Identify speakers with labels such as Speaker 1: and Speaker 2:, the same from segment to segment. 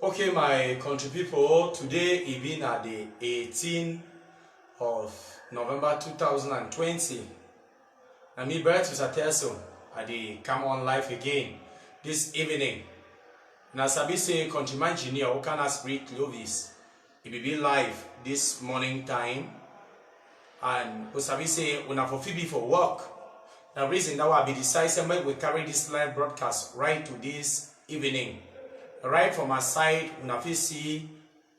Speaker 1: Okay, my country people, today it been at the 18th of November 2020. And me birth is at Telso at the Come On Life again this evening. And as I be say, country engineer, who can speak Clovis, it will be live this morning time. And as I be say, when I for Phoebe for work, the reason that I be decided we carry this live broadcast right to this evening. Right from my side, una fit see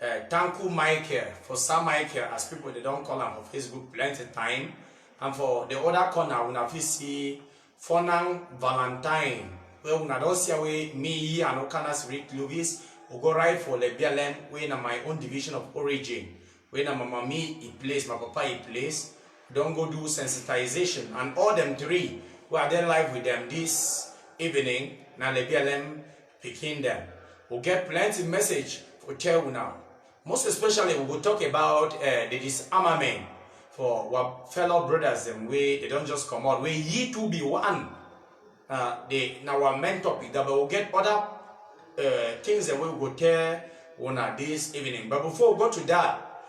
Speaker 1: Kumkumised Michael, Forsah Michael, as people they don't call him on Facebook plenty time. And for the other corner, una fit see Valentine, where una don't see away me and Okanas Rick Lewis, who go right for Lebialem, where in my own division of origin, where my mommy he plays, my papa he plays. Don't go do sensitization, and all them three we are there live with them this evening. Now Lebialem picking them. We'll get plenty message for tell now. Most especially, we will talk about the disarmament for our fellow brothers and they don't just come out. We ye to be one. Now our main topic that we'll get other things that we will tell on this evening. But before we go to that,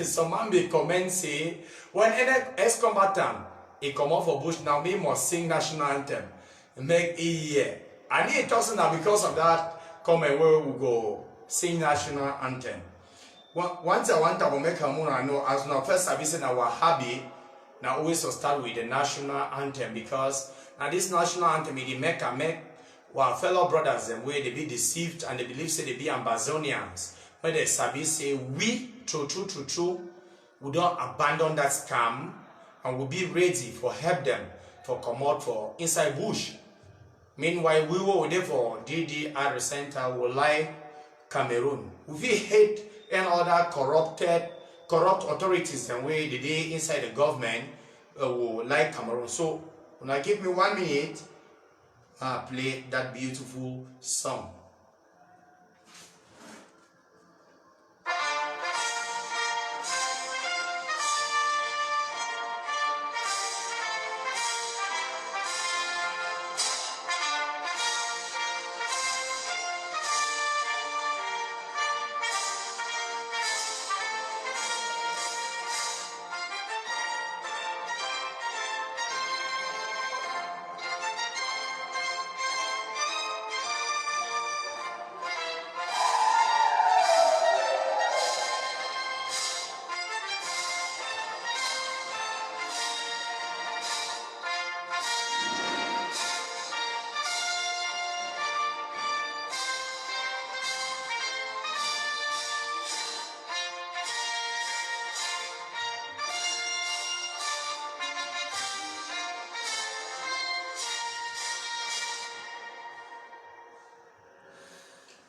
Speaker 1: some man may comment say when any ex-combatant he come out for bush now, we must sing national anthem. Make a year. I need to talk now because of that. Come and where we go sing national anthem. Once I want to make a moon, I know as now first service in our hobby, now always to start with the national anthem because now this national anthem it make our fellow brothers and where they be deceived and they believe say they be Ambazonians. When they service say we true, we don't abandon that scam and we'll be ready for help them for come out for inside bush. Meanwhile, we were there for DDR Center, will like Cameroon. We hate and other corrupt authorities and way the day inside the government will like Cameroon. So, when I give me 1 minute, play that beautiful song.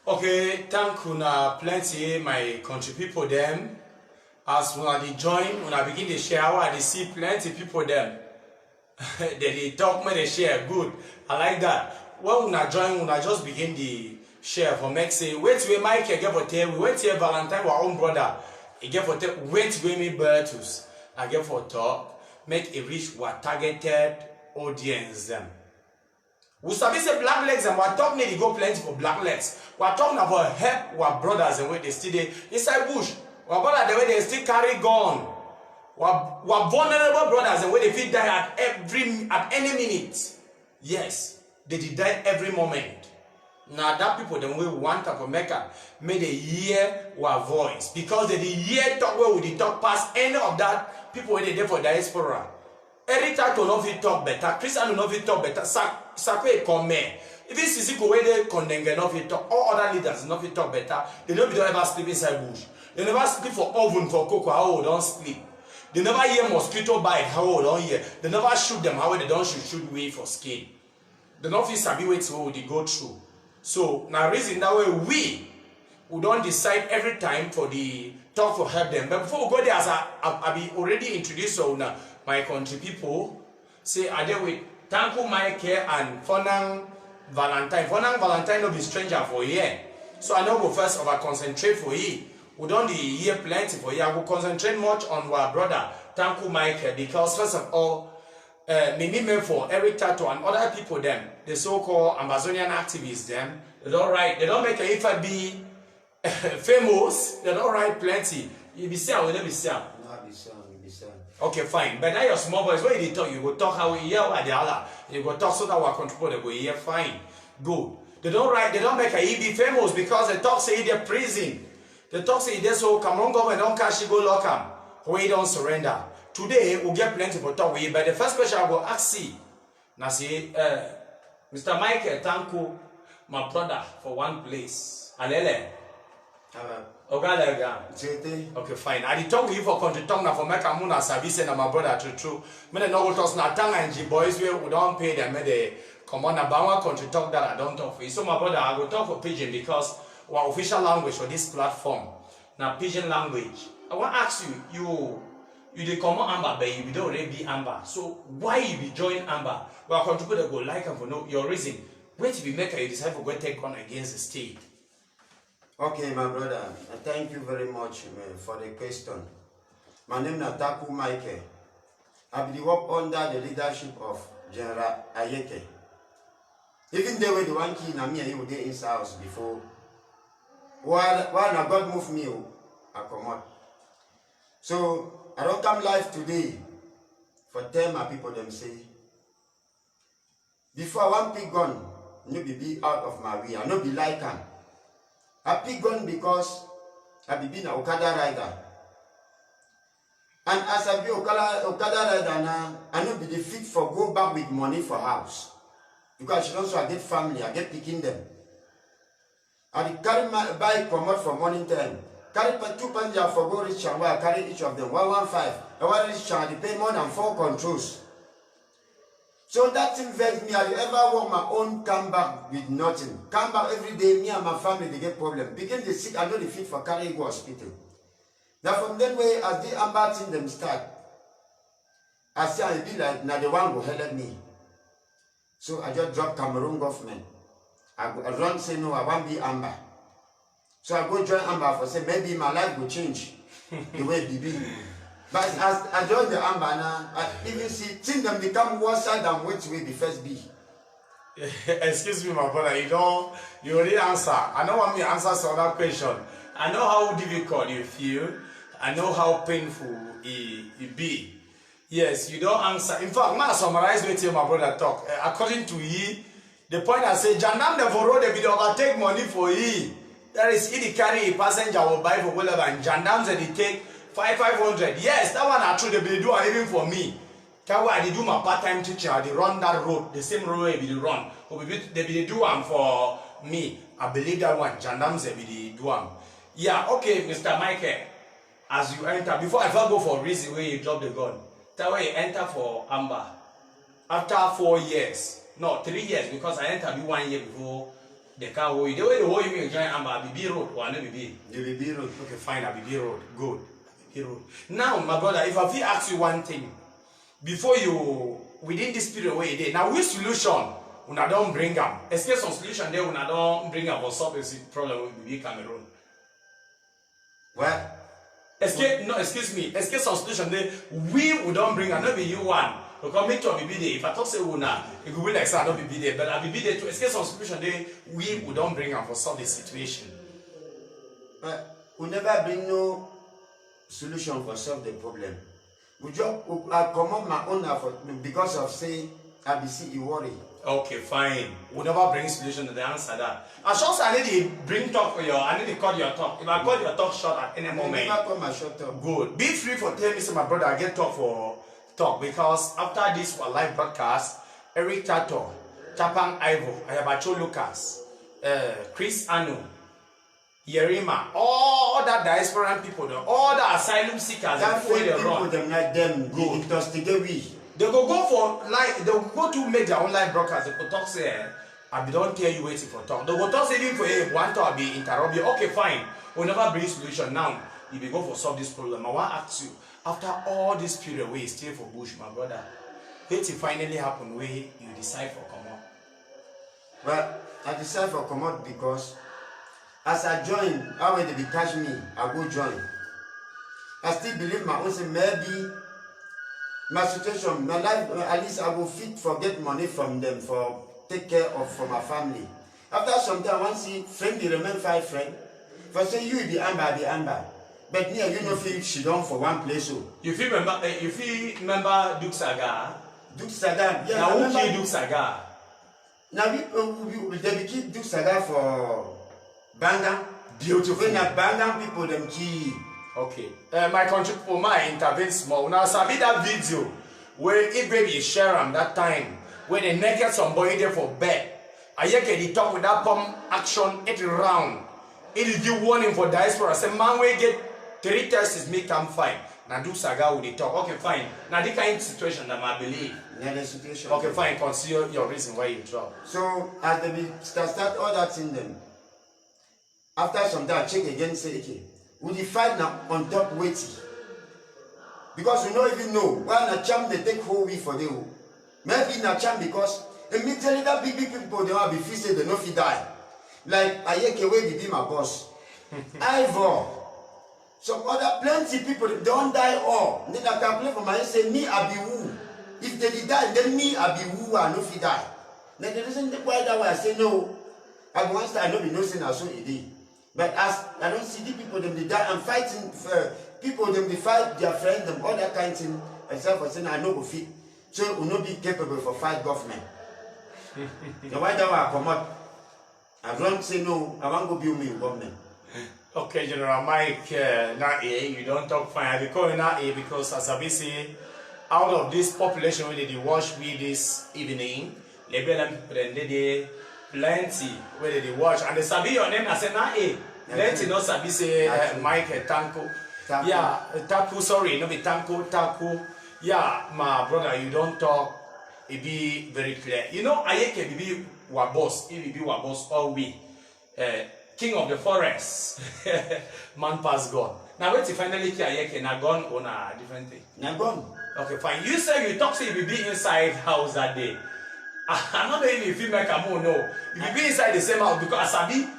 Speaker 1: Okay, thank you plenty my country people them. As when they join, when I begin to share, I see plenty people them. they talk me they share good. I like that. When I join, when I just begin the share for make say, wait till Michael get for tell, wait till Valentine our own brother. He get for tell, wait till me Bertus. I get for talk, make a reach what targeted audience them. We sabi say black legs and we're talking they go plenty for black legs. We're talking about help our brothers and where they still there inside bush. Our brothers the way they still carry gun. We're vulnerable brothers and where they feel die at any minute. Yes, they did die every moment. Now that people then we want to make may they hear our voice because they hear talk where we talk past any of that people where they there for diaspora. Every time to know if talk better, Christian will know if talk better. Sakwe come. If this is the way they condemn enough it talk, all other leaders know if talk better. They don't ever sleep inside bush. They never sleep for oven for cocoa. How don't sleep. They never hear mosquito bite. How don't hear. They never shoot them. How they don't shoot way for skin. They don't feel sabi wait so they go through. So now reason that way we don't decide every time for the talk for help them. But before we go there, as I be already introduced so now. My country people say I deal with Kumkumised Ayeke and Valentine. Valentine no be stranger for here. So I know go first over concentrate for ye. We don't hear plenty for here. I will concentrate much on our brother Kumkumised Ayeke because first of all, me for Eric Tato and other people them, the so-called Ambazonian activists them, they don't write, they don't make a if I be famous, they don't write plenty. You be sell, you be sell.
Speaker 2: No, be sell, be sell.
Speaker 1: Okay, fine. But now your small boys, what they talk, you go talk how we hear what they are. You go talk so that we control, they go hear fine. Good. They don't write, they don't make a be famous because they talk say they're prison. They talk say they so Cameroon government don't cash you go lock them. We don't surrender. Today we'll get plenty for talk with, but the first question I will ask you. Now see, Mr. Michael, thank you, my brother, for one place. Alele. Okay, fine. I did talk with you for country talk now for make a moon as service and my brother true. Me no go talk na tang and boys we don't pay them. Me they come on about country talk that I don't talk for you. So my brother, I will talk for pidgin because our official language for this platform now pidgin language. I want to ask you they come on Amba, but you don't already be Amba. So why you be join Amba? Well, contribute go like and for no your reason. Wait till we make a decide for go take on against the state.
Speaker 2: Okay, my brother, thank you very much for the question. My name is Forsah Michael. I been work under the leadership of General Ayeke. Even though the one key na me and you dey inside house before, while na God move me, I come out. So I don't come live today for tell my people them say. Before I want pick gun, no be out of my way. I no be like am. I pick gun because I be an Okada rider. And as I be Okada rider now, I no be the fit for go back with money for house. Because she also I get family, I get picking them. I carry my bike come out for morning time. Carry 2 passengers for go reach and I carry each of them 115. I want reach and they pay more than 4 controls. So that thing vex me. I ever want my own come back with nothing. Come back every day, me and my family they get problem. Begin the sick, I know the fit for carry go hospital. Now from that way, as the Amba thing them start, I say I be like now the one who help me. So I just drop Cameroon government. I run say no, I want be Amba. So I go join Amba for say maybe my life will change the way it be. But as I join the Amba now, I even see things them become worse than what will be first be.
Speaker 1: Excuse me, my brother, you already answer. I don't want me to answer some other question. I know how difficult you feel. I know how painful it be. Yes, you don't answer. In fact, now summarize what you, my brother, talk. According to he, the point I say, Jandam the road, they will overtake money for he. There is he carry a passenger will buy for whatever, and Jandam said they take 500. Yes, that one are true. They will do even for me. I do my part-time teaching. They run that road, the same road they will run. They will do one for me. I believe that one. Jandam said they do one. Yeah, okay, Mr. Michael. As you enter, before I go for a reason where you drop the gun, that way you enter for Amba. After 4 years, no, 3 years, because I entered 1 year before they can't hold you. The way they hold you, join Amba, BB road, or no BB?
Speaker 2: The BB road.
Speaker 1: Okay, fine, a BB road, good. BB road. Now, my brother, if I ask you one thing, before you, within this period where you did, now which solution when I don't bring them? Escape some solution there when I don't bring up or solve the problem with BB Cameroon.
Speaker 2: Well,
Speaker 1: escape, no, excuse me, escape some solution there, we don't bring, and not be you one. Because make sure be there. If I talk say una, it will be like say I don't be there, but I be there to escape some solution there, we don't bring them for solve the situation.
Speaker 2: We never bring no solution for solve the problem. We just come up my own effort because of say I be see you worry.
Speaker 1: Okay, fine. We never bring solution to the answer that. As short as I need to bring talk for you, I need to cut your talk. If I cut your talk short at any moment,
Speaker 2: never cut my short talk.
Speaker 1: Good. Be free for telling me, say my brother, I get talk for talk because after this live broadcast, Eric Tato, Chapang Ivo, Ayabacho Lucas, Chris Anu, Yerima, all that diaspora people, all the asylum seekers,
Speaker 2: that
Speaker 1: people
Speaker 2: them like them go investigate we.
Speaker 1: They go for like they go to make their own live broadcast. They go talk say, I don't tell you waiting for talk. They go talk say even for one talk be interrupt you. Okay, fine. We'll never bring solution now. If you go for solve this problem, I want to ask you, after all this period where you stay for bush, my brother, what it finally happen where you decide for come out?
Speaker 2: Well, I decide for come out because as I join, how when they be catch me, I go join. I still believe my own say maybe my situation, my life, at least I will fit for get money from them for take care of for my family. After some time, I want to see friend, they remain 5 friends. For say you the Amba. But near you no feel she done for one place. So
Speaker 1: You feel remember Duke Saga?
Speaker 2: Duke Saga, yeah.
Speaker 1: Now who killed Duke Saga?
Speaker 2: Now they be keep Duke Saga for Banga.
Speaker 1: Beautiful.
Speaker 2: When a Banga people them key.
Speaker 1: Okay. My country for my intervene small. Now sabi that video where if baby share them that time when they naked somebody there for bed. Ayeke they talk with that pump action 8 round. It is give warning for diaspora. Say man we get 3 tests make come fine. Now do saga with the talk. Okay, fine. Now the kind of situation that I believe.
Speaker 2: Yeah, the situation.
Speaker 1: Okay, fine. Consider your reason why you drop.
Speaker 2: So as they start all that in them. After some time, check again, say, okay, we the fight now on top weighty. Because we don't even know why na champ they take whole week for them. Maybe na champ because immediately that big people they will be feel say they no fit die. Like Ayeke wey be my boss. Ivor. Some other plenty people they don't die all. Then I can play for my say me I be who. If they did die, then me I be who I no fit die. Then the reason why that way I say no. I once I know be no sin as so it is. But as I don't see the people them they die and fighting for people them they fight their friends them all that kind of thing except for saying I know go fit. So we not be capable for fight government. So why that I come up? I don't say no, I want to go build me in government.
Speaker 1: Okay, General Mike, now you don't talk fine. I be calling now because as I be say, out of this population where they watch me this evening, Lebialem people plenty where they watch and they sabi your name. I say now plenty not sabi say Mike Tanko. Yeah, Taku. Sorry, no be Tanko. Taku. Yeah, my brother, you don't talk. It be very clear. You know, Ayeke be wa boss. He be wa boss all we. King of the forest. Man pass gone. Now wait till finally Ayeke na gone on a different thing.
Speaker 2: Na gone.
Speaker 1: Okay, fine. You say you talk say you be inside house that day. I'm not saying if you make a move, no. If you be inside the same house because Asabi,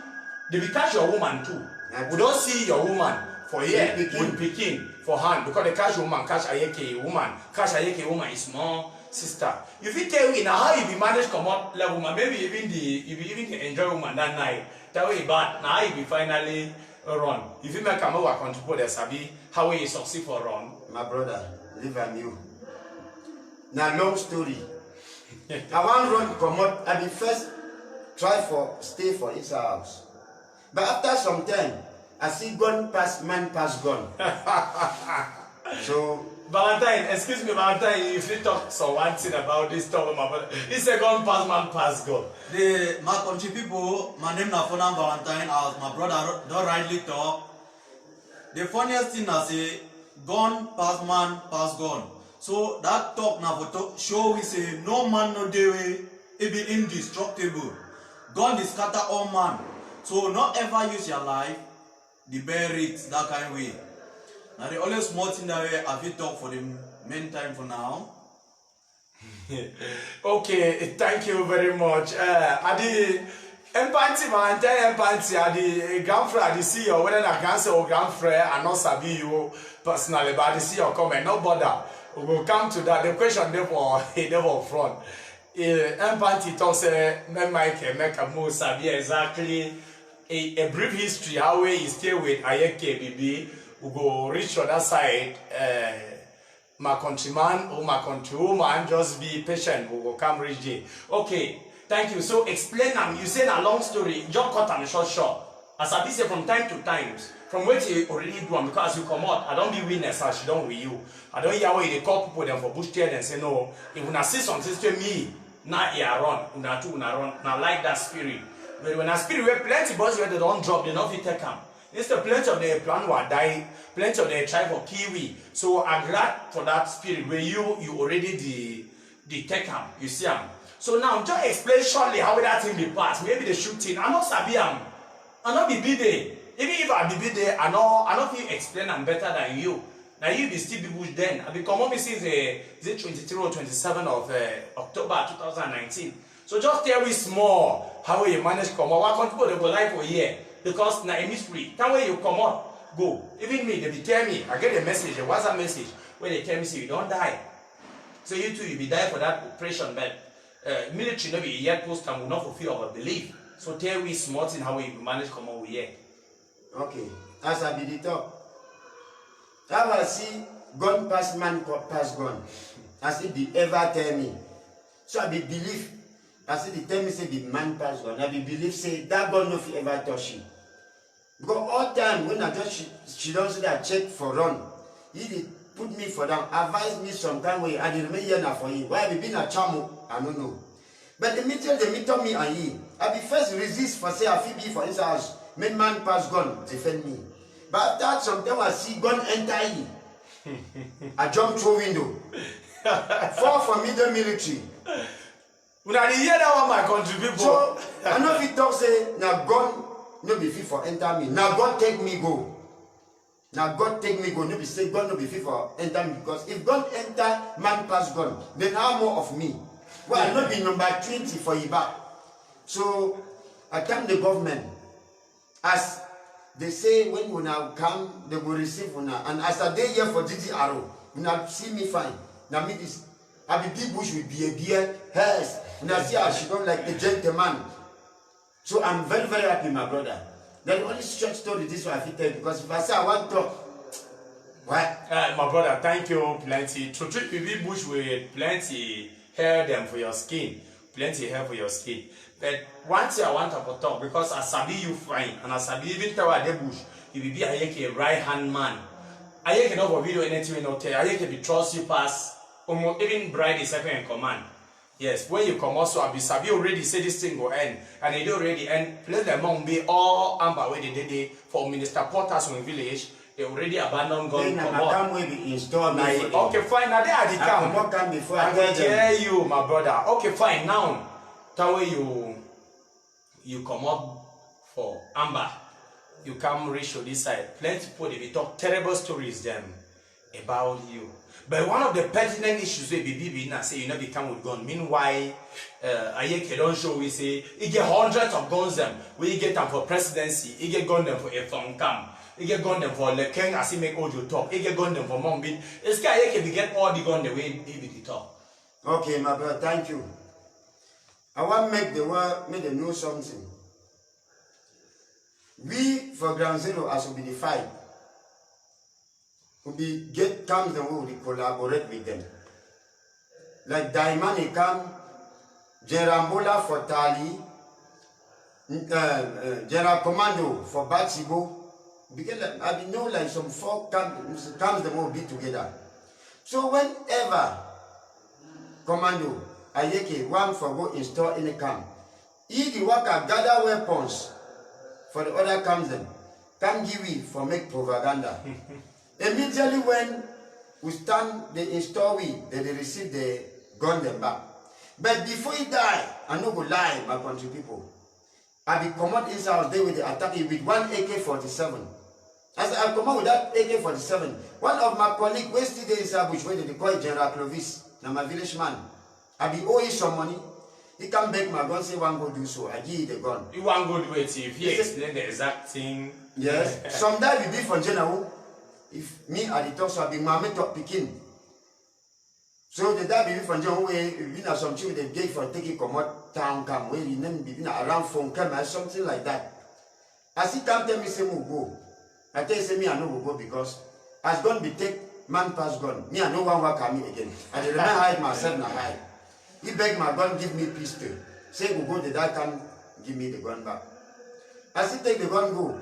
Speaker 1: they will catch your woman too. We don't see your woman for here with picking for hand because they catch woman, catch Ayeke woman, catch Ayeke woman is small sister. If you tell me now how you be managed come up level woman, maybe even enjoy woman that night. That way bad. Now you be finally run. If you make a move, I contribute the Sabi how you succeed for run.
Speaker 2: My brother, live and you. Now long story. I want run come out. I be first try for stay for his house. But after some time, I see gun pass man pass gun. So
Speaker 1: Valentine, excuse me, Valentine, if you talk so one thing about this talk, my brother, it's a gun pass man pass gun.
Speaker 3: My country people, my name is Forsah Valentine, as my brother don't rightly talk. The funniest thing I say, gun pass man pass gun. So that talk now for show we say no man no day way, it be indestructible. Gun is scatter all man. So not ever use your life, the bear it that kind of way. Now the only small thing that way have you talk for the main time for now.
Speaker 1: Okay, thank you very much. Adi empathy, Valentine empathy, Adi grandfriend, Adi see you whether I can say or grandfriend and not sabi you personally, but Adi see your comment, no bother. We will come to that. The question therefore front. Empathy talks me Mike make a move sabi exactly a brief history how we stay with Ayeke Bibi. We go reach on that side. My countryman or my countrywoman, just be patient. We will come reach there. Okay, thank you. So explain them. You said a long story. Just cut them short. As I say from time to time, from what you already do, because you come out, I don't be witness as she don't with you. I don't hear where they call people them for bush tear and say no. If you see something to me, now you run, una two una run. Now like that spirit. But when a spirit where plenty boys where they don't drop, they not fit take them. Instead plenty of the plan will die, plenty of the tribe of Kiwi. So I'm glad for that spirit where you already the take them. You see them. So now just explain shortly how that thing be passed. Maybe the shooting. I'm not sabi them. I'm not be there. Even if I be there, I know feel explain them better than you. Now you be still be bush then. I be come up since the 23 or 27 of October 2019. So just tell me small how you manage come up. What country they go live for a year? Because now in mystery, time where you come up, go. Even me, they be tell me, I get a message, a WhatsApp message, where they tell me say you don't die. So you too, you be die for that operation, but military no be yet post and will not fulfill our belief. So tell me small thing how you manage come up with here.
Speaker 2: Okay. As I be the talk. How I see gun pass man pass gun. As if they ever tell me. So I be believe. As if they tell me say the man pass gun. I be believe say that gun no fit ever touch you. Because all time when I just she don't say that check for run. He did put me for down, advise me some kind way, and remain here now for you. Why I be been a chamo? I don't know. But the meter they meet me and he. I be first resist for say I feel be for his house. Main man pass gun, defend me. But after sometimes I see gun enter he. I jump through window. Fall from middle military.
Speaker 1: When I hear that one, my country people.
Speaker 2: So I know if he talk say now gun no be fit for enter me. Now God take me go. Now God take me go. No be say God no be fit for enter me, because if God enter man pass gun, then how more of me? Well, I not be number 20 for Iba. So I thank the government. As they say when we now come, they will receive una. And as I day here for GTRO, you now see me fine. Now me this I be big bush with beard, hairs. Now see how she don't like the gentleman. So I'm very, very happy, my brother. The only short story this one I fit tell, because if I say I want to talk, what?
Speaker 1: My brother, thank you plenty. To treat people bush with plenty hair them for your skin, plenty hair for your skin. But one thing I want to talk, because I sabi you fine, and I sabi even tell the bush, you will be Ayeke right hand man. Ayeke not for video anything not tell. Ayeke be trust you pass, almost even bride is second in command. Yes, when you come also, Sabi already say this thing will end, and it already end. Place the mom be all Amba where they did for Minister Porters in the village. They already abandoned gun. Okay, fine. Now they are the camp. I will tell you, my brother. Okay, fine. Now, that way you come up for Amba, you come reach to this side. Plenty people they talk terrible stories them about you. But one of the pertinent issues we be now say you know they come with gun. Meanwhile, Ayeke don't show we say he get hundreds of guns them. We get them for presidency. He get gun them for a phone camp. He get gun them for the king as he make audio talk. He get gun them for mom bin. This guy Ayeke we get all the gun the way he be the talk.
Speaker 2: Okay, my brother, thank you. I want to make the world make them know something. We for Ground Zero as we be the fight. We get comes the way we collaborate with them. Like Daimani come, Jerambola for Tali, General Commando for Batsibo. Because I know like some four comes the way we be together. So whenever Commando Ayeke one for go install in a camp, he the worker gather weapons for the other comes them. Can give it for make propaganda. Immediately when we stand, they install we, they receive the gun them back. But before he die, I no go lie, my country people. I be come out inside house there with the attack with one AK-47. As I come out with that AK-47, one of my colleagues, where still there inside bush, where they call it General Clovis, now my village man. I be owe him some money. He come back my gun, say one go do so. I give you the gun.
Speaker 1: You want go do it if he explain the exact thing.
Speaker 2: Yes. Some die we be from General. If me at the talk, so I be my talk picking. So the day be from General way, we have some children they gave for taking come out town come where you name be around phone camera something like that. As he come tell me say we go. I tell you say me I no go because as gun be take man pass gun. Me I no one work at me again. I dey remain hide myself na hide. He beg my gun, give me pistol. Say we go, the dad come give me the gun back. As he take the gun go,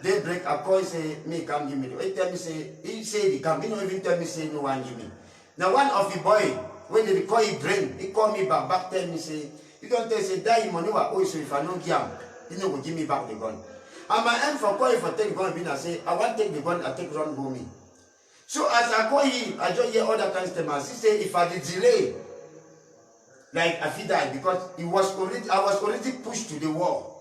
Speaker 2: they break a call say me come give me the. He tell me say he say he come. He don't even tell me say no one give me. Now one of the boy when they call he brain, he call me back tell me say you don't tell say die money wa oh so if I no give him, he no go give me back the gun. And my end for call for take the gun, I say I want take the gun, I take run go me. So as I call him, I just hear other customers. He say if I did delay. Like I feel that because I was already pushed to the wall.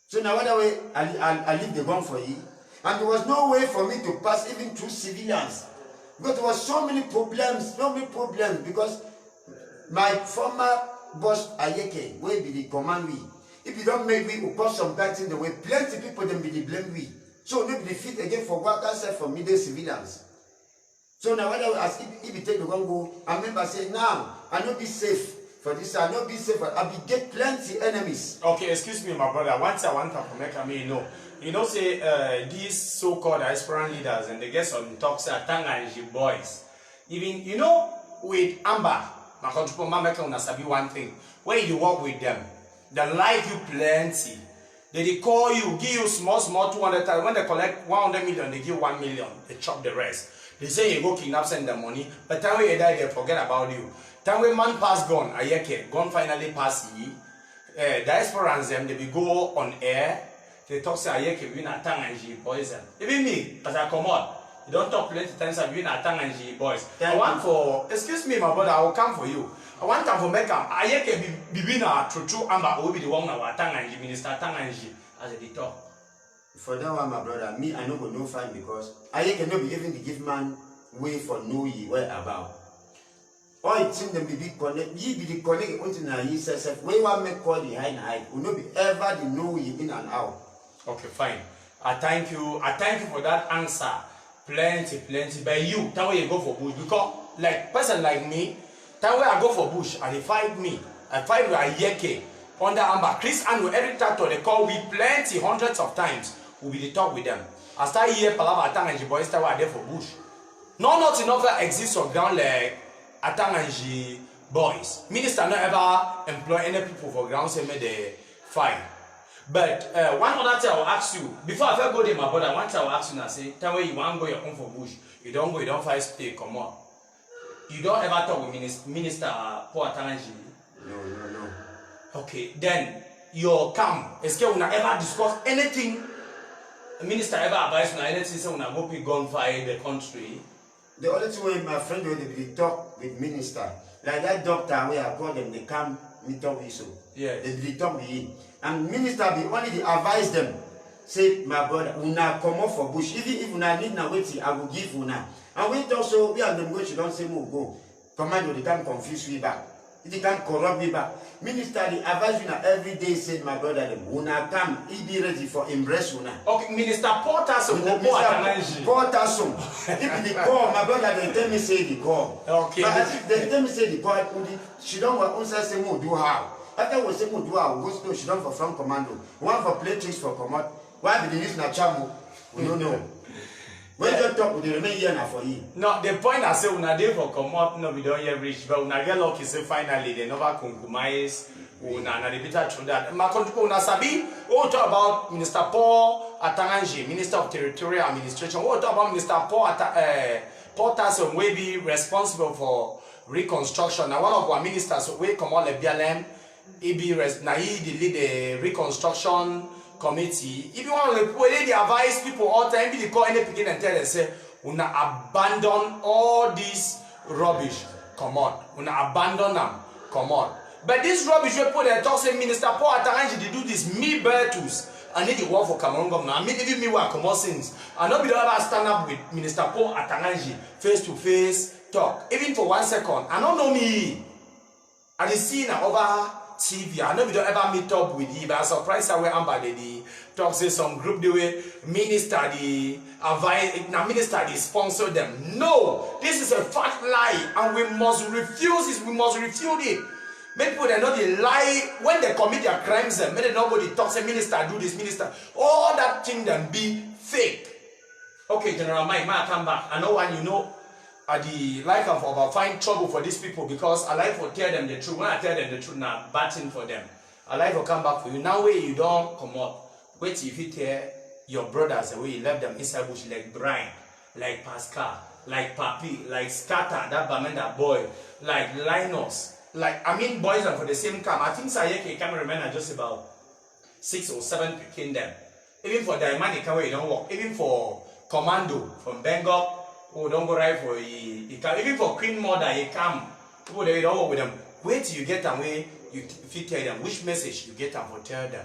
Speaker 2: So now other way I leave the gun for him. And there was no way for me to pass even through civilians. Because there was so many problems because my former boss Ayeke, will be the command we. If you don't make we will cause some bad in the way, plenty people then be the blame we. So nobody fit again for what I said for me the civilians. So now as if you take the gun go, I remember saying now I not be safe For this, I not be safe. I be get plenty enemies.
Speaker 1: Okay, excuse me, my brother. Once I want to make say these so-called aspirant leaders and they get some talks at Tanganji boys. Even with Amba, my country make una sabi one thing. When you work with them, they like you plenty. They call you, give you small 200,000. When they collect 100 million, they give 1 million. They chop the rest. They say you go kidnap, send them money. But time when you die, they forget about you. Time when man pass gone, Ayeke, gone finally pass ye. Diasporans them, they be go on air. They talk say Ayeke win a Tanganji boys. Even me, as I come out, you don't talk plenty times I win a Tanganji boys. I want for, excuse me, my brother, I will come for you. I want time for make Ayeke be winner true Amba will be the one now Tanganji minister Tanganji as they talk.
Speaker 2: For that one, my brother, me I no go no fine because Ayeke no be even the give man way for know ye where about. All it seem them be big connect, ye be the connect until now ye says when one make call the high, will not be ever the know ye in and out.
Speaker 1: Okay, fine. I thank you for that answer. Plenty. But you, that way you go for bush because like person like me. That way I go for bush and they fight me. I fight with Ayeke under Amba. Chris and every tattoo they call we plenty hundreds of times. We'll be the talk with them. I start here Palava Atanganji boys that were there for bush. Not enough exists on ground like Atanganji boys. Minister not ever employ any people for ground say me they fight. But one other thing I will ask you before I first go there, my brother. One thing I will ask you now say, that way you want to go your home for bush. You don't go, you don't fight stay, come on. You don't ever talk with Minister Paul Atanganji?
Speaker 2: No.
Speaker 1: Okay, then your camp, is you not ever discuss anything? Minister ever advise you anything say you go pick gunfire the country?
Speaker 2: The only thing when my friend when they talk with minister, like that doctor where I call them, they come meet up with so.
Speaker 1: Yeah.
Speaker 2: They talk with him. And minister be only they advise them. Say, my brother, una come up for bush. Even if una need na waiting, I will give una. And when also we and them go, she don't say more go. Commando, they can't confuse me back. They can't corrupt me back. Minister, they advise you every day, said my brother, them, una come, he be ready for embrace una.
Speaker 1: Okay, Minister Paul Tassom,
Speaker 2: Paul Tassom. If they call, my brother, they tell me say they call.
Speaker 1: Okay.
Speaker 2: But if they tell me say they call, she don't want to say more do how. After we say more do how, go to she don't for front commando. One for play tricks for command. Why be the use na chamo? We don't know. When you talk with the remain here now for you.
Speaker 1: No, the point I say una dey for come up, no we don't hear rich, but una get lucky say finally they never Kumkumised una na the bitter through that. My country una sabi, we talk about Minister Paul Atanganji, Minister of Territorial Administration. We talk about Minister Paul Tassom will be responsible for Reconstruction. Now one of our ministers we come on Lebialem, he be na he lead the Reconstruction committee. If you want to they advise people all the time, they call any picking and tell them say, "Una abandon all this rubbish. Come on, una abandon them. Come on." But this rubbish we put there talk say Minister Paul Atanganji they do this me Bertus. I need to work for Cameroon government. I mean even me work come on since. I not be ever stand up with Minister Paul Atanganji face to face talk. Even for 1 second. I don't know me. I dey see na over TV. I know we don't ever meet up with you, but I'm surprised how Amba they talk say some group the way minister the advise now minister they sponsor them. No, this is a fat lie, and we must refuse it. We must refute it. Make people they know they lie when they commit their crimes. Make they nobody talk say minister do this, minister. All that thing then be fake. Okay, General Mike, come back. I know when you know. I like of find trouble for these people because I like to tell them the truth. When I tell them the truth, now batting for them. I like to come back for you. Now way you don't come up. Wait if you tell your brothers the way you left them inside bush like Brian, like Pascal, like Papi, like Scatter, that Bamenda boy, like Linus, like boys are for the same camp. I think Ayeke can remember just about 6 or 7 picking them. Even for Diamond, you don't work. Even for Commando from Bengal. Oh, don't go right for even for Queen Mother, you come. People they don't work with them. Wait till you get them where you tell them which message you get them for tell them.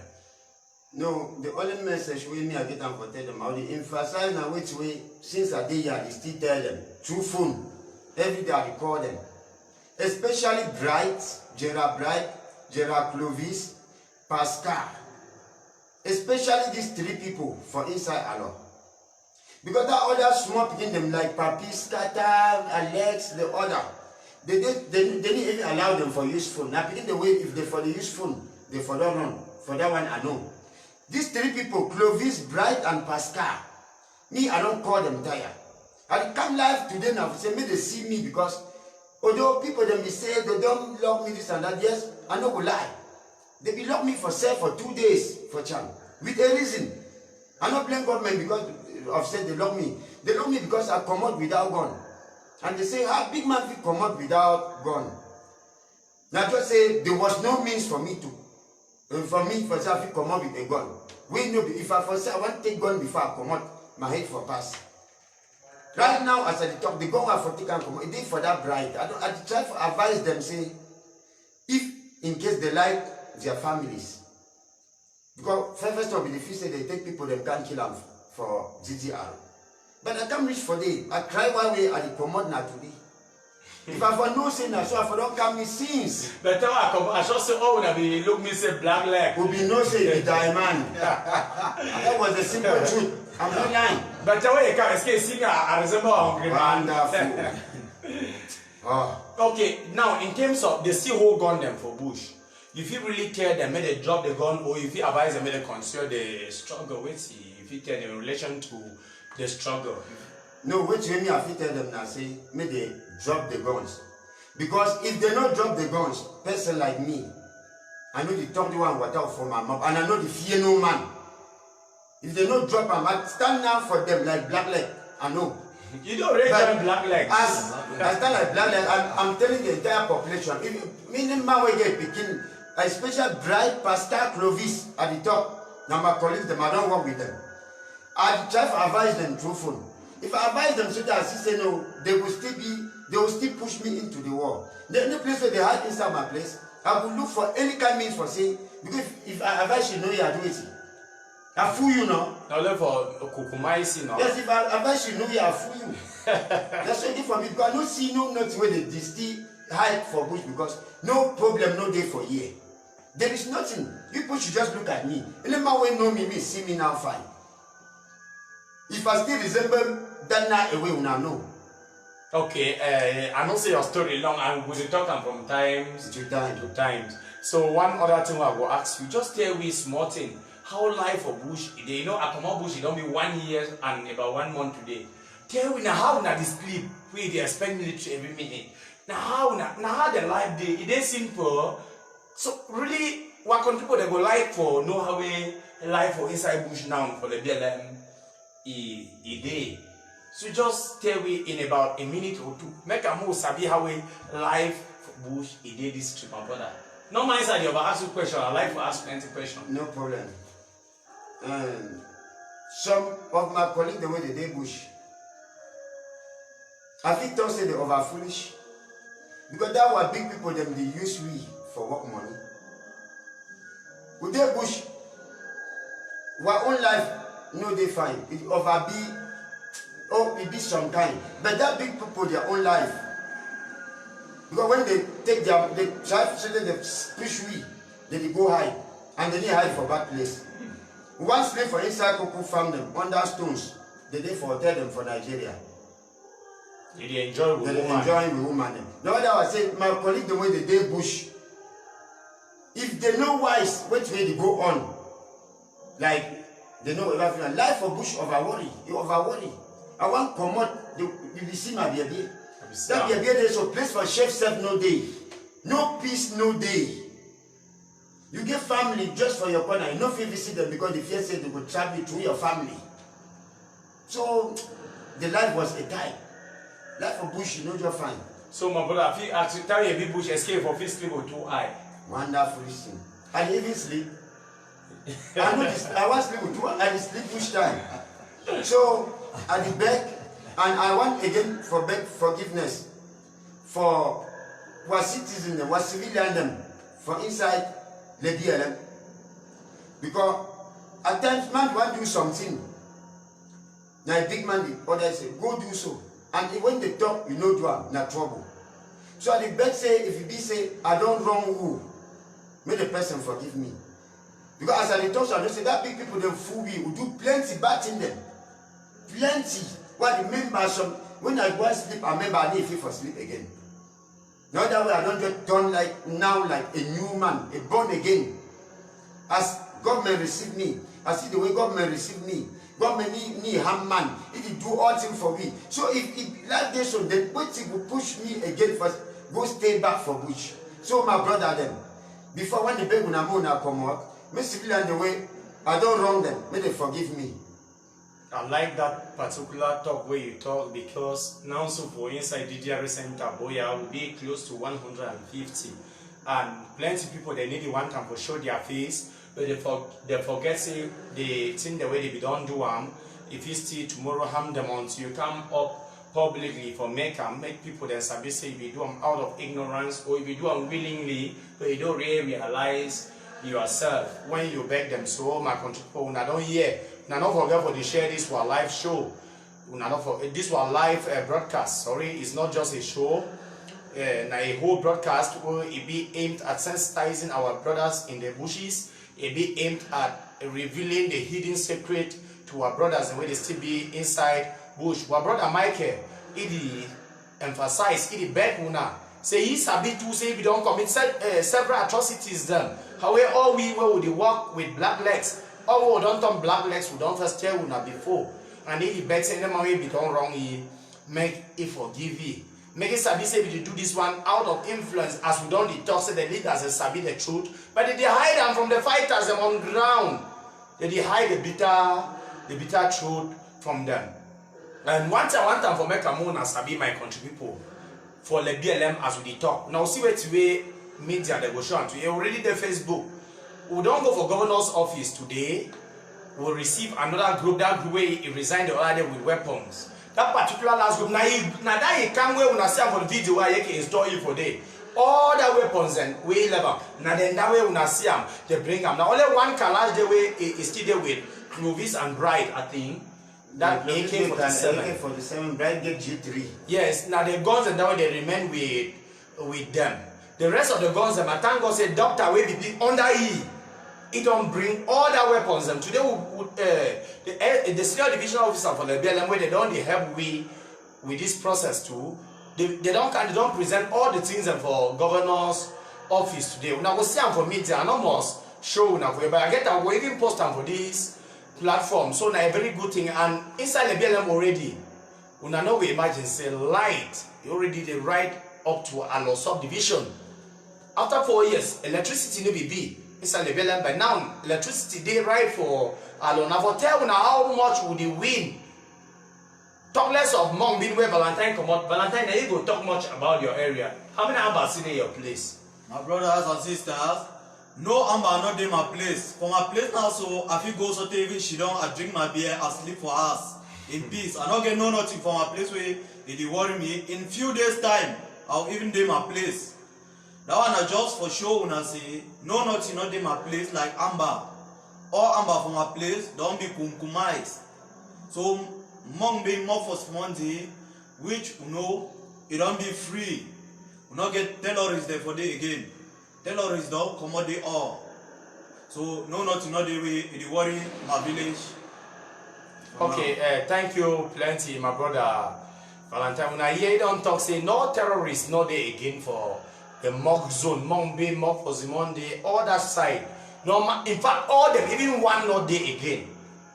Speaker 2: No, the only message we me I get them for tell them. I will emphasize now which way since I did here, I still tell them through phone. Every day I call them. Especially Gerard Clovis, Pascal. Especially these 3 people for inside alone. Because that other small picking them like Papi, Scatter, Alex, the other. They didn't even allow them for use phone. Now begin the way if they for the use phone, they for that one. For that one I know. These three people, Clovis, Bright, and Pascal, me, I don't call them tired. I come live today now, say, may they see me because although people them be say they don't love me this and that, yes, I no go lie. They be lock me for sale for 2 days for Chan. With a reason. I don't blame government because of said they lock me. They lock me because I come out without gun. And they say, how big man will come out without gun? Now just say there was no means for me to for self come out with a gun. We know if I for say I want to take gun before I come out, my head for pass. Right now, as I talk, the gun I for take and come out, it is for that bride. I try to advise them, say, if in case they like their families. Because first of all, the few say they take people them can't kill them for GGR. But I can't reach for them. I cry one way and I come out now today. If I for no sin, so I for don't come me sins.
Speaker 1: But I just say, oh, when be look me say black leg.
Speaker 2: Will be no say the diamond. That was the simple truth. I'm not lying.
Speaker 1: But the way you can escape singer, I resemble hungry man.
Speaker 2: Wonderful. Oh.
Speaker 1: Okay, now in terms of they still hold gun them for bush. If you really tell them, may they drop the gun, or if you advise them, may they consider the struggle with if you tell them in relation to the struggle.
Speaker 2: No, which way me I fit tell them now say, may they drop the guns. Because if they not drop the guns, person like me, I know the top the one what out for my mouth, and I know the fear no man. If they not drop them, I stand now for them like black leg. I know.
Speaker 1: You don't raise them black legs.
Speaker 2: As I stand like black leg, I'm telling the entire population. If meaning man will get picking, especially Bright, Pascal, Clovis at the top. Now my colleagues them, I don't work with them. I try to advise them through phone. If I advise them so that I say no, they will still push me into the wall. The only place where they hide inside my place, I will look for any kind of means for saying, because if I advise you know you are doing it. I fool you now.
Speaker 1: I look for Kumkumised now.
Speaker 2: Yes, if I advise you know you, I fool you. That's what it for me because I don't see no nothing where they still hide for bush because no problem, no day for year. There is nothing. People should just look at me. Any man will know me, see me now fine. If I still resemble that night away when I know.
Speaker 1: Okay, I don't say your story long and we'll talk from times
Speaker 2: to
Speaker 1: times. So one other thing I will ask you, just tell me small thing. How life for bush, you know, I come out bush, it don't be 1 year and about 1 month today. Tell me now how na the sleep, where they expect military every minute. Now how the life day, it is simple. So really, what can people they go like for know how we life for inside bush now for the BLM a day. So just tell me in about a minute or two. Make a more sabi how we life for bush a day this trip, my brother. No mind inside you but ask you question. I like to ask plenty questions.
Speaker 2: No problem. Some of my colleagues the way they did bush. I think don't say they over foolish. Because that were big people them they use we for work money. With their bush, our own life, no they find. It over be, oh it be some kind. But that big people their own life. Because when they take their they try so they push we, they go hide. And they hide for bad place. One slave for inside Cocoa found them under stones. They did for tell them for Nigeria.
Speaker 1: Did they enjoy with woman?
Speaker 2: Enjoying with woman. Now that I said, my colleague the way they did bush. If they know wise, which way they go on, like they know everything. Life for bush over worry. You over worry. I want come out. You will see my baby. That baby there so place for chef self no day. No peace, no day. You get family just for your corner. You don't feel visit them because the fear said they will trap you through your family. So the life was a time. Life for bush, you know you're fine.
Speaker 1: So my brother, if you actually tell you bush escape for first sleep or 2 eye.
Speaker 2: Wonderful thing. I even sleep. I know this, I want sleep with 2 eye, I sleep bush time. So I did beg and I want again for beg forgiveness for what citizens, what civilian them for inside Lebialem. Because at times man want to do something. Now a big man the other say, go do so. And when they talk, you know do not trouble. So the beg say, if you be say, I don't wrong who, may the person forgive me. Because as I talk, I say that big people they fool we will do plenty bad in them. Plenty. What the members some when I go and sleep, I remember I need to for sleep again. Not that way I don't get done like now like a new man, a born again. As God may receive me, I see the way God may receive me. God may need harm man. If he do all things for me. So if life days so then what he will push me again first, go stay back for bush. So my brother them, before when the baby na come out, me civilian the way I don't wrong them, may they forgive me.
Speaker 1: I like that particular talk where you talk because now so for inside DDR Center Boya will be close to 150 and plenty people they need one time for show their face, but they forget say the thing the way they be don't do if you still tomorrow harm them until you come up publicly for make people then sabi say if you do them out of ignorance or if you do them willingly, but you don't really realize yourself when you beg them. So my country people I don't hear. Now don't forget for the share this was live show. This was live broadcast. Sorry, it's not just a show. Now a whole broadcast will be aimed at sensitizing our brothers in the bushes. It be aimed at revealing the hidden secret to our brothers and where they still be inside bush. Our brother Michael, he emphasize, he beg una. Say he sabi to say we don't commit several atrocities then. However, all we would work with black legs. Oh, don't turn black legs, we don't first tell una before. And if he begs any man will be done wrong, he make it forgive ye. Make it sabi say we do this one out of influence as we don't talk say the leaders and sabi the truth. But they hide them from the fighters them on ground. They hide the bitter truth from them. And one time for make a moon and sabi my country people for Lebialem as we talk. Now see where today media they go show and to already the Facebook. We don't go for governor's office today. We'll receive another group. That group where he resigned the other day with weapons. That particular last group, now that he come where we see for the video Ayeke install you for day. All the weapons and way level. Now then that way we see them, they bring them. Now only one collage the way is still there with Clovis and Bright, I think. That AK-47.
Speaker 2: AK-47, Bright get G3.
Speaker 1: Yes, now the guns and that way they remain with them. The rest of the guns, the thank God said, Doctor will be under E. It don't bring all the weapons. And today, the senior division officer for the Lebialem, where they don't help with this process too. They don't present all the things for governor's office today. Now we see them for media and almost show now. But I get that we even post them for this platform. So now a very good thing. And inside Lebialem already, we know we imagine say light. You already the right up to a subdivision. After 4 years, electricity no be inside Lebialem. By now, electricity they right for Alona. For tell now how much would they win? Talk less of mom being where Valentine come out. Valentine, now you go talk much about your area. How many Ambas in your place?
Speaker 3: My brothers and sisters, no Amba not in my place. For my place now, so if you go so TV, she don't I drink my beer, I sleep for us in peace. I don't get no nothing for my place where it worry me. In few days time, I'll even do my place. That one I just for sure when I say no nothing not in my place like Amba. All Amba from my place don't be Kumkumised. So among being more for Monday, which you know it don't be free. We not get terrorists there for day again. Terrorists don't come out they all. So no nothing not the way it worry my village.
Speaker 1: Okay, thank you plenty, my brother Valentine. When I hear don't talk say no terrorists no day again for the mock zone, Mongbe, mock for Monday, all that side. No, in fact, all them, even one not day again.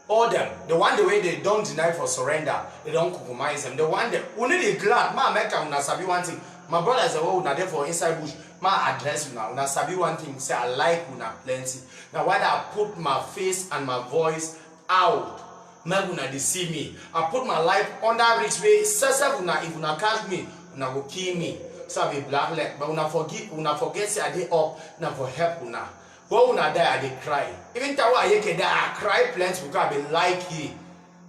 Speaker 1: All them, the one the way they don't deny for surrender, they don't compromise them. The one that only they glad, ma make una sabi one thing. My brother is una there for inside bush. Ma address una sabi one thing. Say I like una plenty. Now why I put my face and my voice out. Make una they see me. I put my life under risk way. Say una if una catch me, una go kill me. So I be black leg, but una forget say I dey up, na for help una. When una die, I dey cry. Even Tawa Ayeke die, I cry plenty because I be like he.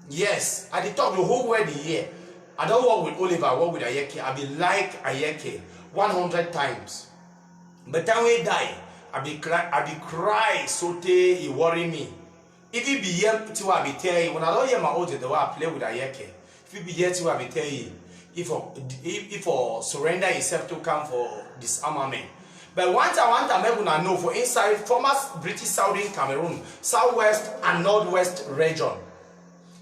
Speaker 1: Yes, I dey talk the whole world the year. I don't work with Oliver, I work with Ayeke. I be like Ayeke 100 times. But time we die, I be cry so tey he worry me. If you be here, I be tell you, when I don't hear my audio, the way I play with Ayeke. If you be here, I be tell you. If for surrender yourself to come for disarmament. But one time I want to know for inside former British Southern Cameroon, Southwest and Northwest region.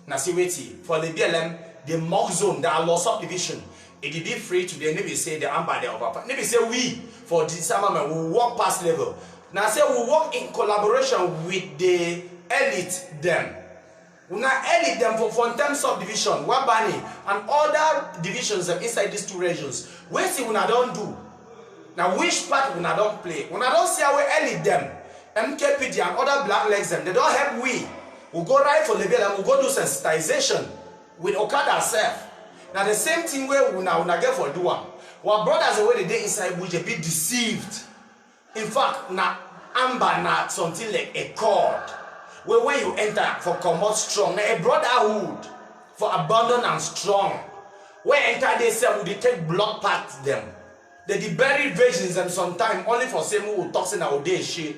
Speaker 1: Now see wait for Lebialem, the mock zone, the loss subdivision. it be free today. Maybe say the Amba the Amba. Maybe say we for Disarmament we walk past level. Now say we work in collaboration with the elite them. We now elite them for terms subdivision, Wabani, and other divisions inside these two regions. We see we don't do. Now which part we don't play? We don't see how we elite them. MKPD and other black legs them. They don't help we. We go right for Lebialem, we go do sensitization with Okada self. Now the same thing where we now get for do one. Our brothers the way they inside which a bit deceived. In fact, now Amba na something like a cord. Where when you enter for come out strong, now a brotherhood for abandon and strong. Where enter they say we take blood parts them. They bury virgins and sometimes only for same who talks in our day shit.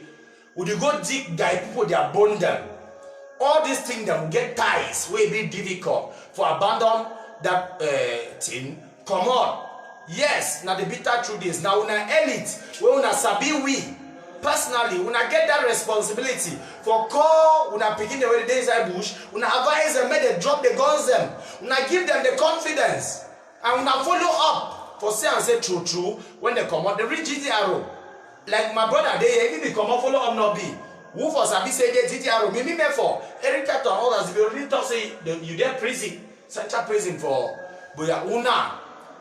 Speaker 1: Would you go dig guy people they bone them? All these things them get ties will be difficult for abandon that thing. Come on. Yes, now the bitter truth is now una elite, we una sabi we. Personally, una get that responsibility for call, una picking the way they inside bush, una advise them, make them drop the guns them, una give them the confidence, and una follow up for say and say true when they come out, they reach GTRO. Like my brother, they even come out follow up not be. Who for sabi say they GTRO, me for Eric Captain and others, if you really talk say you there prison, central prison for Boya una.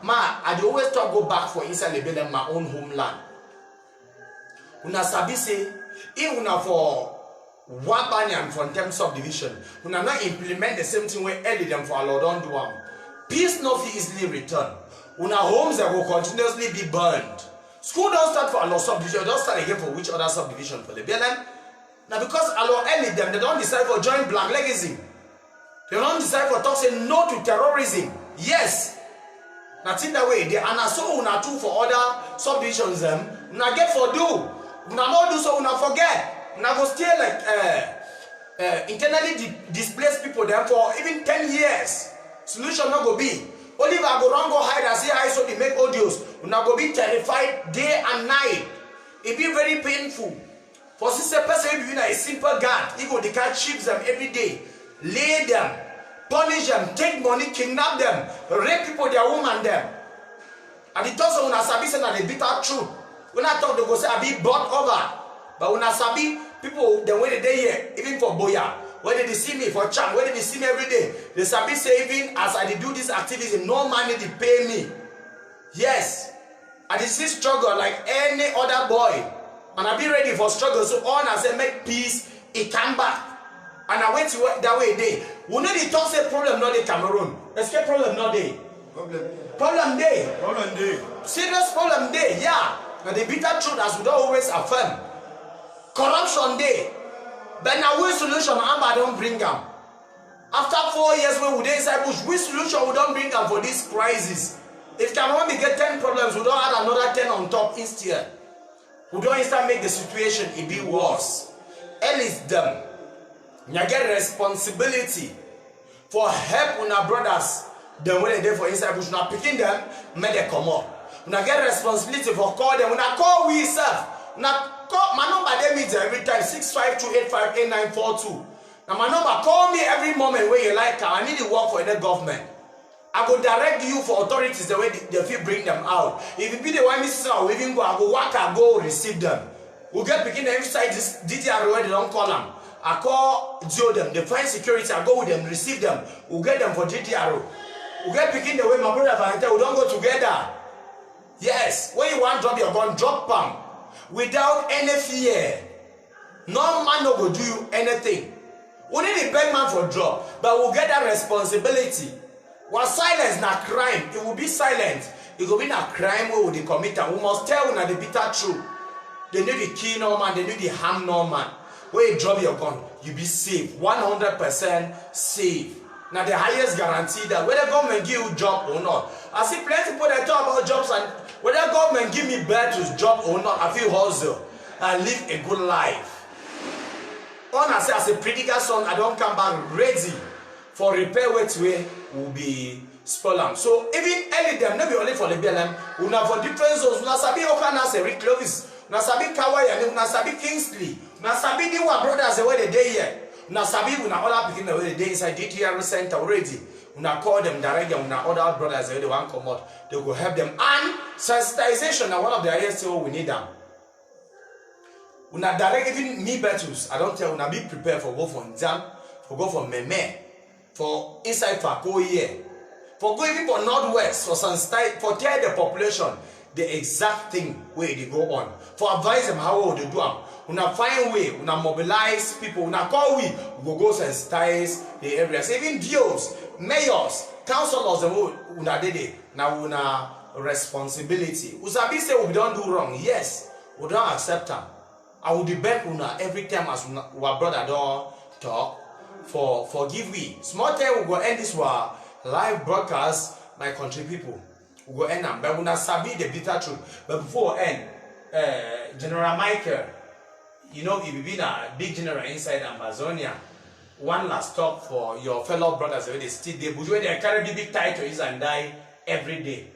Speaker 1: Ma, I always talk go back for inside Lebialem, my own homeland. Una sabi say, if una for Wabani from terms subdivision, una not implement the same thing where early them for our Lord don't do one. Peace not easily return. Una homes that will continuously be burned. School don't start for our subdivision, don't start again for which other subdivision for Lebialem. Now because our early them, they don't decide for join black legacy. They don't decide for talk say no to terrorism. Yes. Now think that way, they are so una two for other subdivisions them. Una get for do. Una not do so una forget. Una go stay like internally displaced people there for even 10 years. Solution not go be. Only if I go run go hide and say I so they make audios. Una go be terrified day and night. It be very painful. For sister person be a simple guard. He go they catch sheep them every day. Lay them. Punish them, take money, kidnap them, rape people, their woman them. And it also when I sabi say that they bitter truth. When I talk, they go say I be bought over. But when I sabi people, the way they here, even for Boya, when they see me for charm, when they see me every day, they sabi say even as I do this activism, no money they pay me. Yes, I see struggle like any other boy, and I be ready for struggle. So on I say make peace, it come back. And I went to work that way day. We know the talk say problem not the Cameroon. Escape problem not day. Problem day.
Speaker 3: Problem day.
Speaker 1: Serious problem day, yeah. And the bitter truth as we don't always affirm. Corruption day. But now which solution Amba don't bring them? After 4 years when we dey inside bush, which solution we don't bring them for this crisis? If Cameroon we get 10 problems, we don't add another 10 on top instead. We don't instead make the situation a bit worse. Hell is them. You get responsibility for help on our brothers. Then when they for inside bush, now picking them, make them come up. You get responsibility for call them. When I call we serve, now call my number they meet every time 652858942. Now my number call me every moment where you like. I need to work for the government. I go direct you for authorities the way they feel bring them out. If you be the one Mrs. I even go, I go work, I go receive them. We get picking them inside this DTR where they don't call them. I call Joe them, they find security, I go with them, receive them, we'll get them for GTRO. We'll get picking the way my brother Valentine, we don't go together. Yes, when you want to drop your gun, drop them. Without any fear. No man no go do you anything. We need a big man for drop, but we'll get that responsibility. While silence not crime, it will be silent. It will be a crime where we commit and we must tell them the bitter truth. They need to kill no man, they need to harm no man. When you drop your gun, you be safe, 100% safe. Now the highest guarantee that whether government give you job or not. I see plenty people that talk about jobs and whether government give me better job or not, I feel hustle and live a good life. On I say as a prodigal son, I don't come back ready for repair which way will be spoiled. So even early them, not be only for Lebialem, we have for different zones. We have sabi Okana say Rick Clovis, we have sabi Kawai, we have sabi Kingsley. Now sabi the one brothers the way they day here. Now sabi we na all picking the way they day inside DTR center already. Una call them direct them, una other brothers they want come out, they go help them. And sensitization are one of the areas we need them. Una direct even me battles. I don't tell una be prepared for go for exam, for go for meme, for inside Fako here, for go even for northwest, for sensitize, for tell the population the exact thing where they go on, for advise them how they do them. Una find way, una mobilize people, una call we go sensitize the areas, even DOs, mayors, councillors, una did it. Now una responsibility. Usabi say we don't do wrong. Yes, we don't accept them. I will debate una every time as our brother don't talk for forgive we. Small time we go end this live broadcast, my country people. We go end them, but we not sabi the bitter truth. But before we end, General Michael, you know, if you been a big general inside Amazonia, one last talk for your fellow brothers where they still there, but where they carry the big titles and die every day.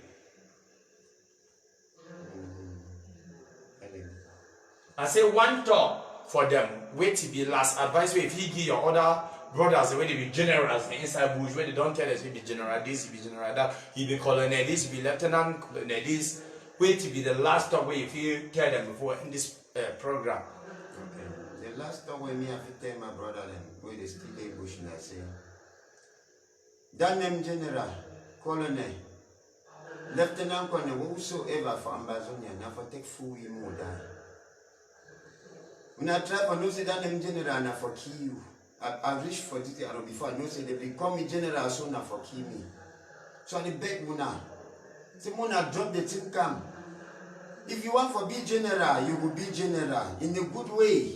Speaker 1: I say one talk for them, wait to be last advice if he give your other brothers where they be generals inside bush, where they don't tell us he be general this, he be general that, he be colonel this, he be lieutenant colonel this, wait to be the last talk where if you tell them before in this program.
Speaker 2: Okay. The last time when me have to tell my brother them where they still dey bush and I say that name general, colonel, lieutenant colonel, whosoever for Amazonia, now for take full you more than. When I try for no say that name general and I for kill you. I reach for this before I know say they become me general so now for kill me. So I beg Muna. Say Muna drop the thing come. If you want for be general, you will be general in a good way.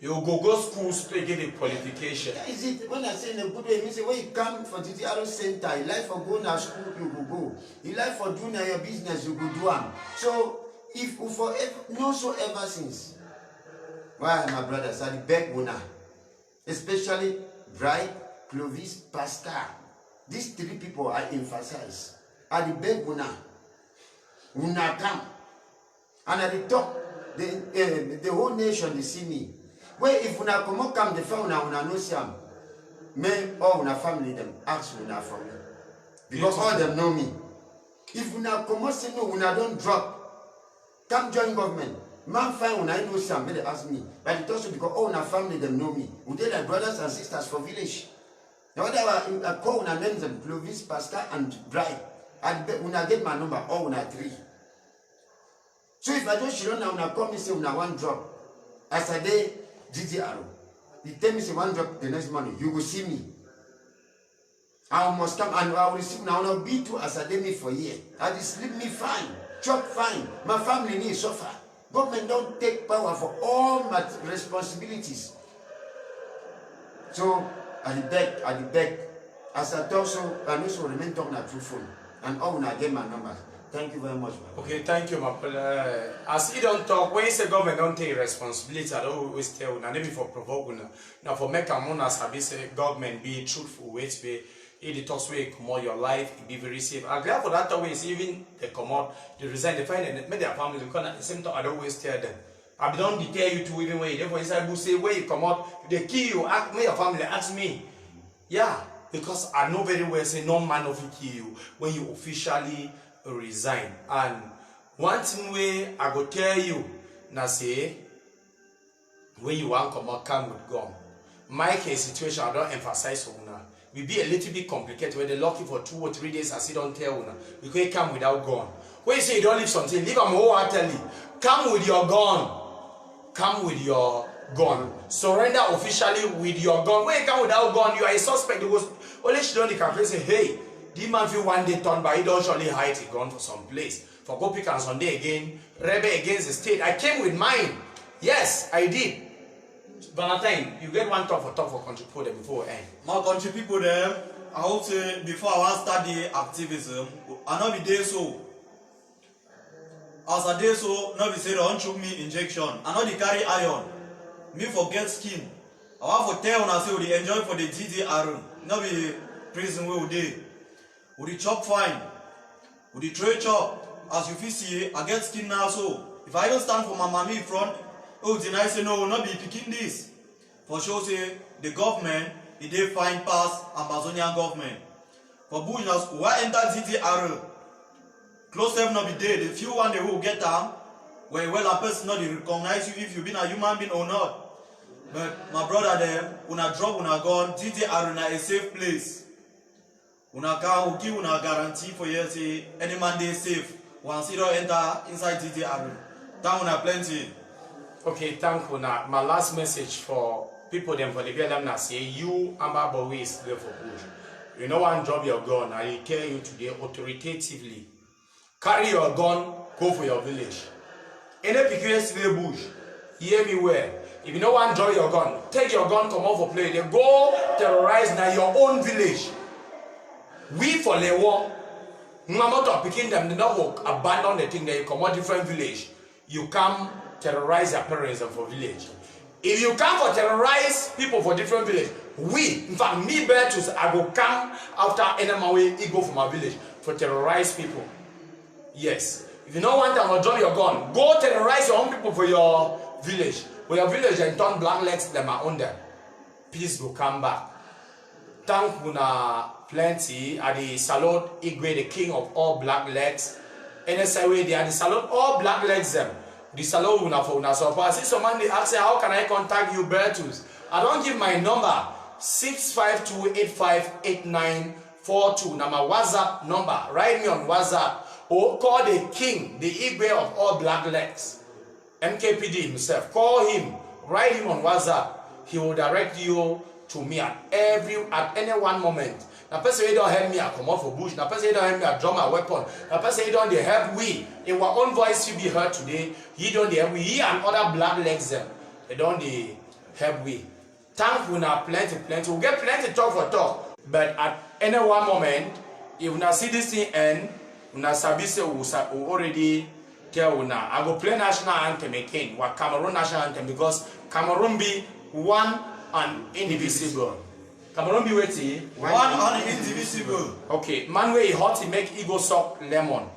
Speaker 1: You go schools to get a qualification.
Speaker 2: Yeah, is it when I say in a good way, I mean say when you come for the TTR center, you like for going to school, you will go. You like for doing your business, you will do them. So if for no so ever since. Why my brothers are the beg Muna. Especially Bright, Clovis, Pascal. These three people I emphasize. Are the beg Una come. And at the top, the whole nation they see me. Where if una come the phone una no see am. Me all una family them ask una for me. Because all them know me. If una come say no, una don't drop. Come join government. Man find when I know some, they ask me. But it also because all our family them know me. We did like brothers and sisters for village. Now I call when I name them Clovis, Pascal, and Bride. And when I get my number, all when I three. So if I don't show now, when I come, me say when I one drop. As a day, GDR. You tell me say one drop the next morning, you will see me. I must come and I will receive now. I will be too as a day me for a year. I will sleep me fine, chop fine. My family needs suffer. Government don't take power for all my responsibilities. So I beg. As I talk so, I also remain talking at through phone. And all when I get my numbers. Thank you very much, man.
Speaker 1: Okay, thank you, my brother. As you don't talk, when you say government don't take responsibility, I don't always tell you, maybe for provoking. Now for make a money, as I say, government be truthful, wait, be. If the talks way come out your life, it be very safe. I'm glad for that way. Even they come out, they resign, they find and make their family because at the same time I don't always tell them. I don't deter you to even way. Therefore, inside will say where you come out, they kill you. Ask me your family, ask me. Yeah, because I know very well say no man of kill you when you officially resign. And one thing way I go tell you, now say when you want come out, come with gun. My case situation I don't emphasize on now. We be a little bit complicated when they're lucky for 2 or 3 days. I see don't tell una. You can't come without gun. When you say you don't leave something, leave them wholeheartedly. Come with your gun. Come with your gun. Surrender officially with your gun. When you come without gun, you are a suspect. Because only she don't can say, hey, the man feel one day turn by he don't surely hide a gun for some place. For go pick on Sunday again, rebel against the state. I came with mine. Yes, I did. Valentine, you get one talk for country people there before we end.
Speaker 3: My country people there, I hope say before I want start the activism, I not be there so. As I dey so, not be say they don't choke me injection. I not dey carry iron. Me forget skin. I want for tell una say we dey enjoy for the GDR. Not be prison where we dey. We dey chop fine. We dey trade chop. As you feel see, I get skin now so. If I don't stand for my mommy in front, oh, deny say no, will not be picking this. For sure say the government, it dey fine pass Amazonian government. For bush na school. Why enter GTR? Close them not be dead. If you want the who get them, well a person not recognize you if you been a human being or not. But my brother them, una drop una gun, GTR na a safe place. Una can give una guarantee for you say any man they safe. Once you don't enter inside GTR, down una plenty.
Speaker 1: Okay, thank you. Now, my last message for people them for the Lebialem na say you AmbaBoys there for bush. You know one drop your gun, I tell you today authoritatively. Carry your gun, go for your village. Any peculiar bush, hear me well. If you know one draw your gun, take your gun, come out for play. They go terrorize now your own village. We for the war, no matter picking them, they don't abandon the thing. They come out different village. You come terrorize your parents and for village. If you come for terrorize people for different village, we, in fact, me Bertus, I will come after any way he go for my village for terrorize people. Yes. If you don't want them to draw your gun, go terrorize your own people for your village. For your village and turn black legs them are under. Peace will come back. Thank you plenty at the salute Igwe, the king of all black legs. And that's way they are the salute all black legs them. The salute una for una so I see someone they ask how can I contact you Bertus? I don't give my number 652858942. Now my WhatsApp number. Write me on WhatsApp. Or call the king, the Igwe of all black legs. MKPD himself. Call him. Write him on WhatsApp. He will direct you to me at any one moment. Now person you don't help me, I come off for bush. Now person you don't help me, I draw my weapon. Now person you don't help we. In our own voice you be heard today. He don't help we. He and other black legs them. They don't help we. Thank you now plenty. We'll get plenty talk for talk. But at any one moment, if you now see this thing end, una sabi say we already tell una I go play national anthem again, what Cameroon national anthem, because Cameroon be one and indivisible. Cameroon be waiting
Speaker 3: one and indivisible.
Speaker 1: Okay, man where he hot he make ego suck lemon.